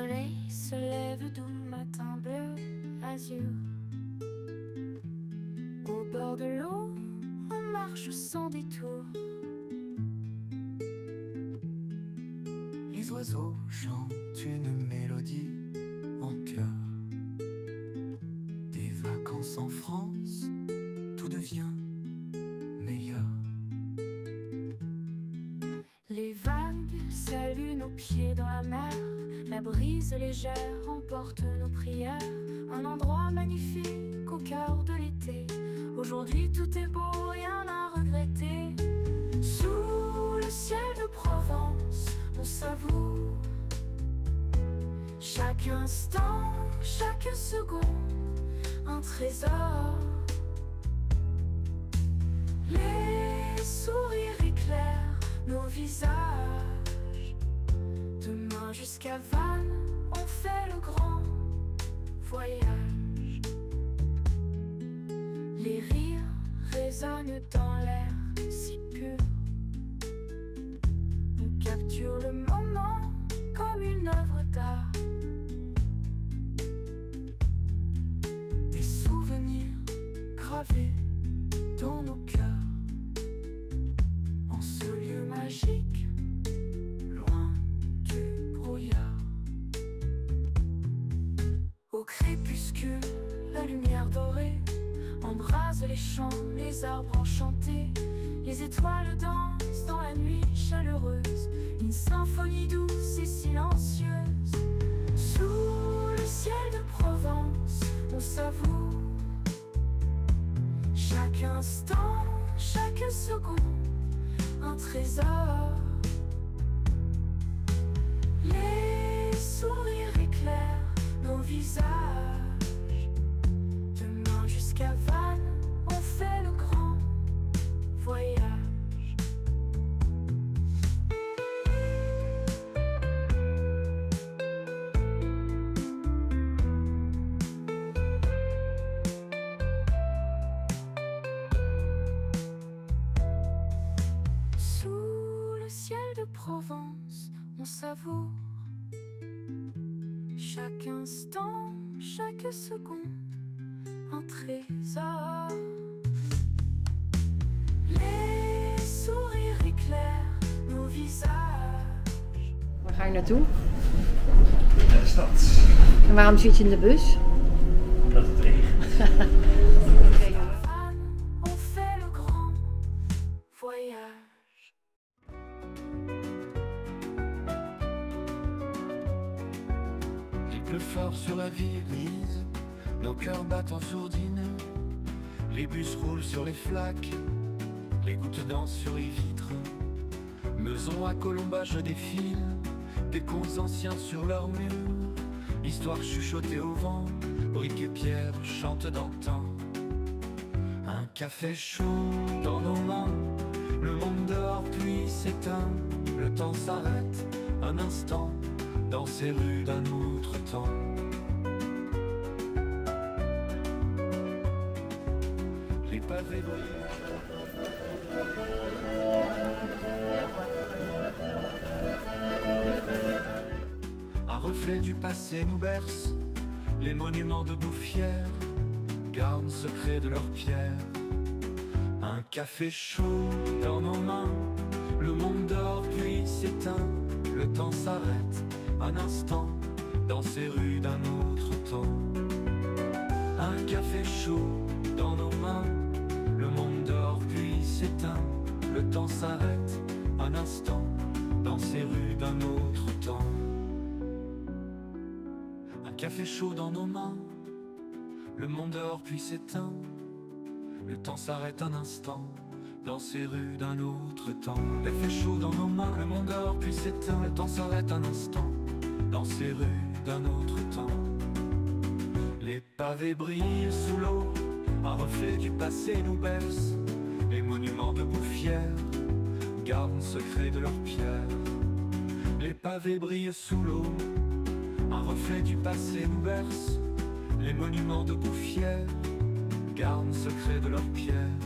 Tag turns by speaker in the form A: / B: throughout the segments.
A: soleil se lève doux, matin bleu azur. Au bord de l'eau, on marche sans détour.
B: Les oiseaux chantent une mélodie en chœur. Des vacances en France, tout devient meilleur.
A: Les vagues saluent nos pieds dans la mer. La brise légère emporte nos prières. Un endroit magnifique au cœur de l'été. Aujourd'hui tout est beau, rien à regretter. Sous le ciel de Provence, on savoure chaque instant, chaque seconde, un trésor. Les sourires éclairent nos visages. Demain jusqu'à Vannes, on fait le grand voyage. Les rires résonnent dans l'air si pur. On capture le moment comme une œuvre d'art. Des souvenirs gravés dans nos cœurs. En ce lieu magique, loin du brouillard. Au crépuscule, la lumière dorée embrase les champs, les arbres enchantés. Les étoiles dansent dans la nuit chaleureuse, une symphonie douce et silencieuse. Sous le ciel de Provence, on savoure chaque instant, chaque seconde, un trésor. Les sourires éclairent nos visages. Demain jusqu'à Vannes, on fait le grand voyage. Sous le ciel de Provence, on savoure chaque instant, chaque seconde, un trésor. Les sourires éclairent nos visages.
C: Waar ga je naartoe?
D: Naar de stad.
C: En waarom zit je in de bus?
D: Omdat het regent.
A: On fait le grand voyage.
B: Il pleut fort sur la ville grise, nos cœurs battent en sourdine. Les bus roulent sur les flaques, les gouttes dansent sur les vitres. Meusons à colombage défile, des contes anciens sur leurs murs. Histoire chuchotée au vent, briques et pierres chantent d'antan. Un café chaud dans nos mains, le monde dort puis s'éteint. Le temps s'arrête un instant dans ces rues d'un autre temps. Les pavés brillent. Un reflet du passé nous berce, les monuments de Bouffière gardent secret de leurs pierres. Un café chaud dans nos mains, le monde dort puis s'éteint. Le temps s'arrête un instant dans ces rues d'un autre temps. Un café chaud dans nos mains, le monde dort puis s'éteint. Le temps s'arrête un instant dans ces rues d'un autre temps. Un café chaud dans nos mains, le monde dort puis s'éteint. Le temps s'arrête un instant dans ces rues d'un autre temps. Café chaud dans nos mains, le monde dort puis s'éteint. Le temps s'arrête un instant dans ces rues d'un autre temps. Les pavés brillent sous l'eau, un reflet du passé nous berce. Les monuments de Bouffière gardent le secret de leurs pierres. Les pavés brillent sous l'eau, un reflet du passé nous berce. Les monuments de Bouffière gardent le secret de leurs pierres.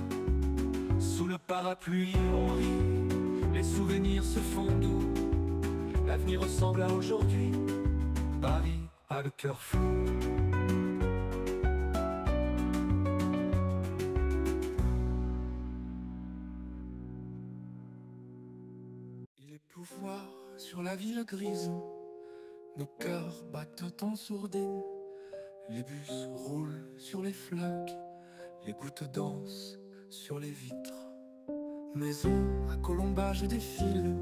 B: Sous le parapluie on rit, les souvenirs se font doux. L'avenir ressemble à aujourd'hui, Paris a le cœur flou. Il est pouvoir sur la ville grise, nos cœurs battent en sourdine. Les bus roulent sur les flaques, les gouttes dansent sur les vitres. Maisons à colombages défilent,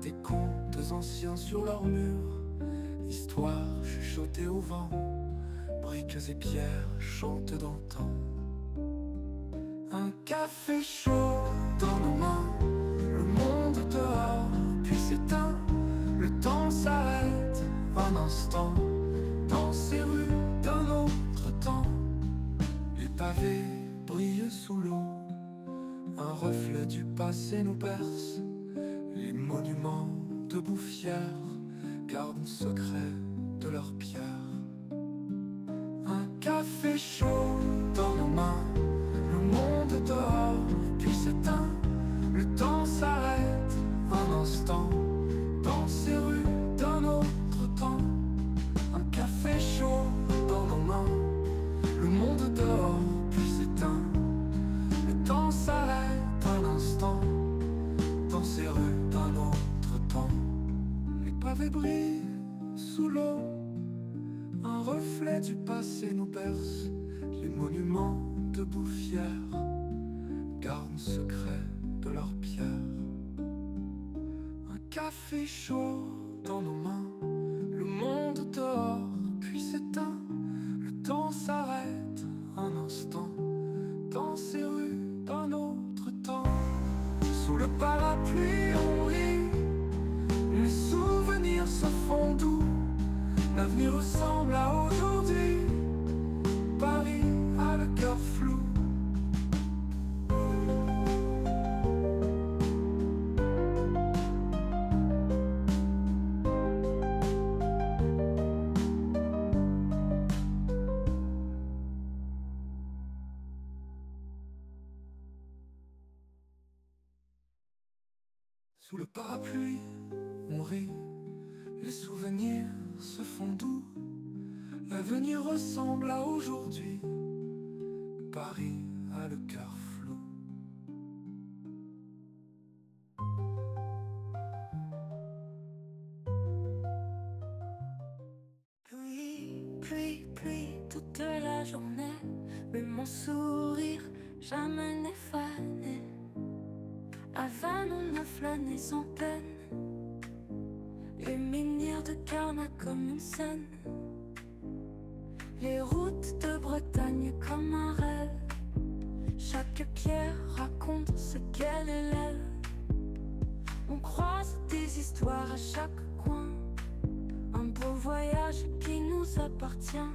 B: des contes anciens sur leurs murs. Histoires chuchotées au vent, briques et pierres chantent d'antan. Un café chaud dans nos mains, le monde dehors puis s'éteint. Le temps s'arrête un instant dans ces rues d'un autre temps. Les pavés brillent sous l'eau, un reflet du passé nous berce. Les monuments debout fiers gardent secret de leurs pierres. Un café chaud dans nos mains, le monde dehors puis s'éteint. Le temps s'arrête un instant dans ces rues d'un autre temps. Un café chaud dans nos mains, le monde dehors puis s'éteint. Le temps s'arrête un instant dans ces rues d'un autre temps. Les pavés brillent sous l'eau, un reflet du passé nous berce. Les monuments debout fiers gardent secret de leurs pierres. Un café chaud dans nos mains, le monde dehors puis s'éteint. Le temps s'arrête un instant dans ces rues d'un autre temps. Sous le parapluie on rit, les souvenirs se font doux. L'avenir ressemble à aujourd'hui, Paris a le cœur flou. Sous le parapluie, on rit, les souvenirs se font doux. L'avenir ressemble à aujourd'hui, Paris a le cœur flou.
A: Pluie toute la journée, mais mon sourire jamais n'est fané. Avant on a flâné sans peine, les menhirs de Carnac comme une scène, les routes de Bretagne comme un rêve. Chaque pierre raconte ce qu'elle élève. On croise des histoires à chaque coin, un beau voyage qui nous appartient.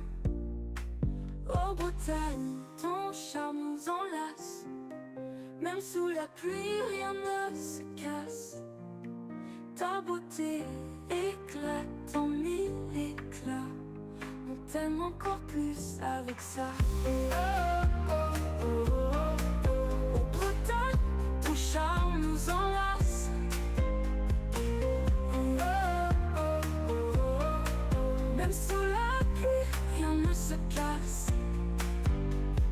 A: Oh Bretagne, ton charme nous enlace, même sous la pluie rien ne se casse. Ta beauté éclate en mille éclats, on t'aime encore plus avec ça. Oh Bretagne, ton charme nous enlace, même sous la pluie rien ne se casse.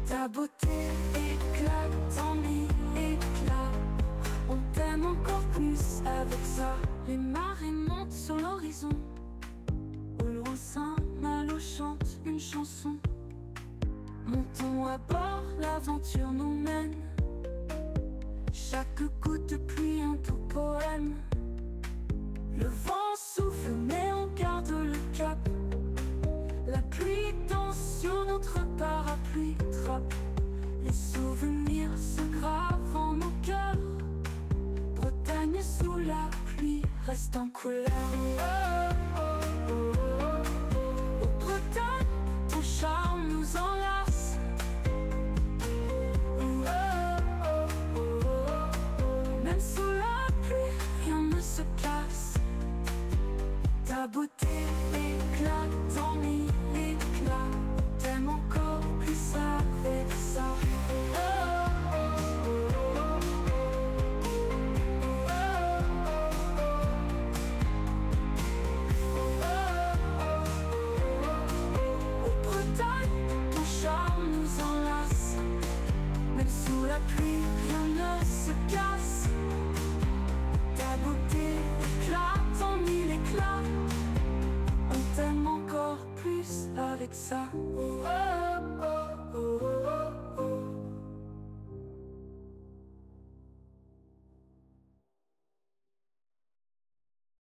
A: Ta beauté éclate en mille éclats, on t'aime encore plus avec ça. Les marées montent sur l'horizon, au loin Saint-Malo chante une chanson. Montons à bord, l'aventure nous mène, chaque goutte de pluie un doux poème. Le vent souffle mais on garde le cap, la pluie danse sur notre parapluie trappe. Les souvenirs se gravent en nos cœurs, Bretagne sous la pluie reste en couleur. Oh Bretagne, ton charme nous enlace, même sous la pluie rien ne se casse. Ta beauté éclate en mille éclats, t'aimes encore plus avec ça. la pluie, rien ne se casse.